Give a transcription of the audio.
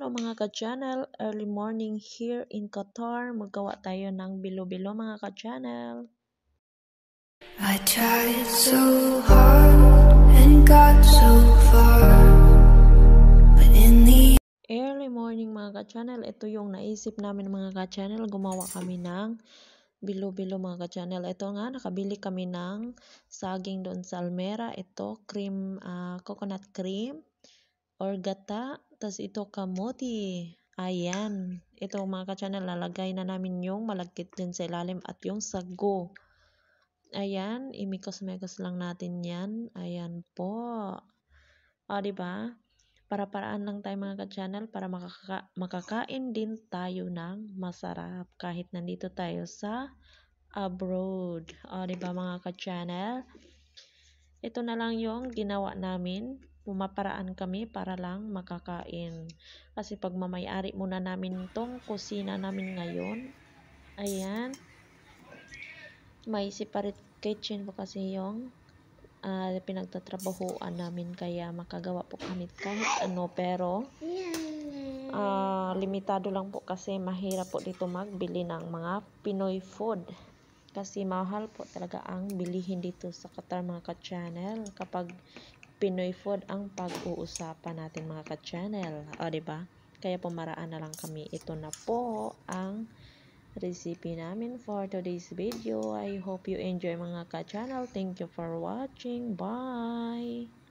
Hello mga ka-channel, early morning here in Qatar. Magawa tayo ng bilo-bilo mga ka-channel. I tried so hard and got so far, but in the Early morning mga ka-channel, ito yung naisip namin mga ka-channel. Gumawa kami ng bilo-bilo mga ka-channel. Ito nga, nakabili kami ng saging doon sa Almera. Ito, cream, coconut cream or gata. Tas ito kamote. Ayan. Ito mga ka-channel, lalagay na namin yung malagkit din sa ilalim at yung sago. Ayan, imikos-mekos lang natin yan. Ayan po. O, diba? Para-paraan lang tayo mga ka-channel para makakain din tayo ng masarap kahit nandito tayo sa abroad. O, diba mga ka-channel? Ito na lang yung ginawa namin. Pumaparaan kami para lang makakain. Kasi pag mamayari muna namin tong kusina namin ngayon. Ayan. May separate kitchen po kasi yung pinagtatrabahoan namin. Kaya makagawa po kami kahit ano. Pero limitado lang po kasi mahirap po dito magbili ng mga Pinoy food. Kasi mahal po talaga ang bilihin dito sa Qatar mga ka-channel kapag Pinoy food ang pag-uusapan natin mga ka-channel. O, diba? Kaya pumaraan na lang kami. Ito na po ang recipe namin for today's video. I hope you enjoy mga ka-channel. Thank you for watching. Bye!